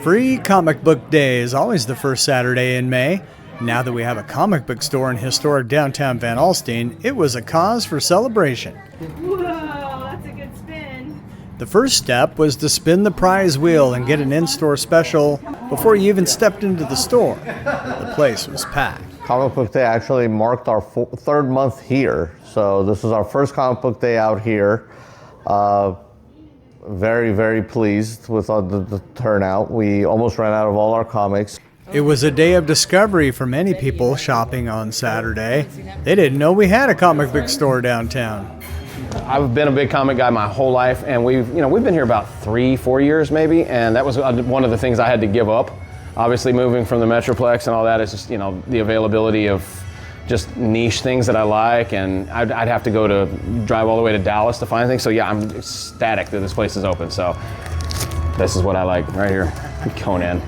Free Comic Book Day is always the first Saturday in May. Now that we have a comic book store in historic downtown Van Alstyne, it was a cause for celebration. Whoa, that's a good spin. The first step was to spin the prize wheel and get an in-store special before you even stepped into the store. The place was packed. Comic Book Day actually marked our third month here. So this was our first Comic Book Day out here. Very, very pleased with the turnout. We almost ran out of all our comics. It was a day of discovery for many people shopping on Saturday. They didn't know we had a comic book store downtown. I've been a big comic guy my whole life, and we've been here about 3-4 years maybe, and that was one of the things I had to give up. Obviously, moving from the Metroplex and all that is just, the availability of just niche things that I like, and I'd have to drive all the way to Dallas to find things. So yeah, I'm ecstatic that this place is open. So this is what I like right here, Conan.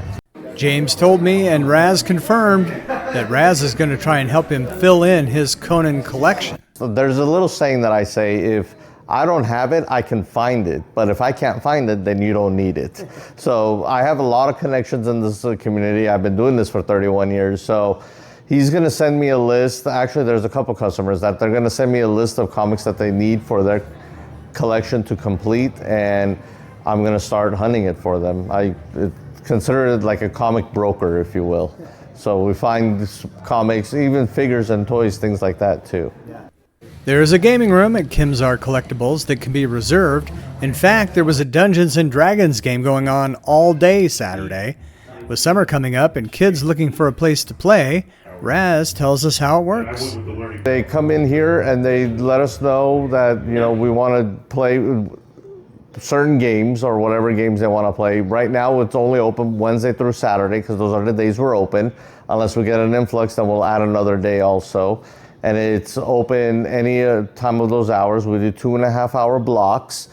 James told me, and Raz confirmed, that Raz is going to try and help him fill in his Conan collection. So there's a little saying that I say, if I don't have it, I can find it. But if I can't find it, then you don't need it. So I have a lot of connections in this community. I've been doing this for 31 years. So he's going to send me a list. Actually, there's a couple customers that they're going to send me a list of comics that they need for their collection to complete, and I'm going to start hunting it for them. I consider it like a comic broker, if you will. So we find comics, even figures and toys, things like that too. There is a gaming room at Kimzar Kollectables that can be reserved. In fact, there was a Dungeons & Dragons game going on all day Saturday. With summer coming up and kids looking for a place to play, Raz tells us how it works. They come in here and they let us know that, we want to play certain games or whatever games they want to play. Right now it's only open Wednesday through Saturday because those are the days we're open. Unless we get an influx, then we'll add another day also. And it's open any time of those hours. We do 2.5-hour blocks,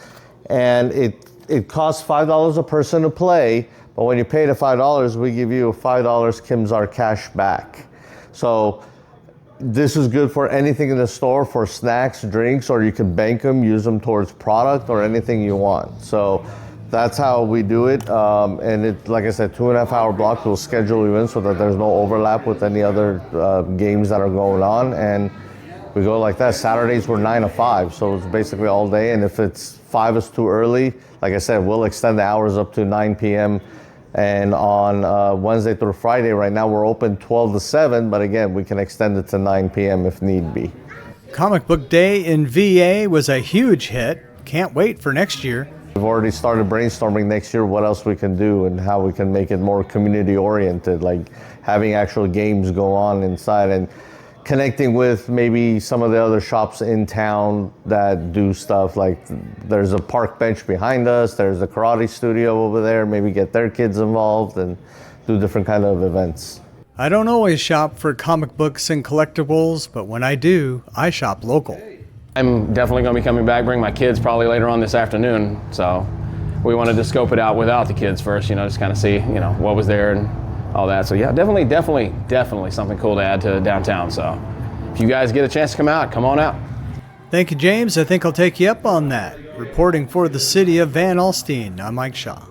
and it costs $5 a person to play, but when you pay the $5, we give you a $5 Kimzar cash back. So this is good for anything in the store, for snacks, drinks, or you can bank them, use them towards product or anything you want. So that's how we do it. And it, like I said, 2.5-hour blocks. We'll schedule you in so that there's no overlap with any other games that are going on. And we go like that. Saturdays we're 9 to 5, so it's basically all day. And if it's 5 is too early, like I said, we'll extend the hours up to 9 p.m. And on Wednesday through Friday, right now we're open 12 to 7, but again, we can extend it to 9 p.m. if need be. Comic Book Day in VA was a huge hit. Can't wait for next year. We've already started brainstorming next year what else we can do and how we can make it more community oriented, like having actual games go on inside and connecting with maybe some of the other shops in town that do stuff. Like there's a park bench behind us, there's a karate studio over there, maybe get their kids involved and do different kind of events. I don't always shop for comic books and collectibles, but when I do, I shop local. I'm definitely going to be coming back, bring my kids probably later on this afternoon. So we wanted to scope it out without the kids first, just kind of see, what was there and all that. So yeah, definitely something cool to add to downtown. So if you guys get a chance to come out, come on out. Thank you, James. I think I'll take you up on that. Reporting for the city of Van Alstyne, I'm Mike Shaw.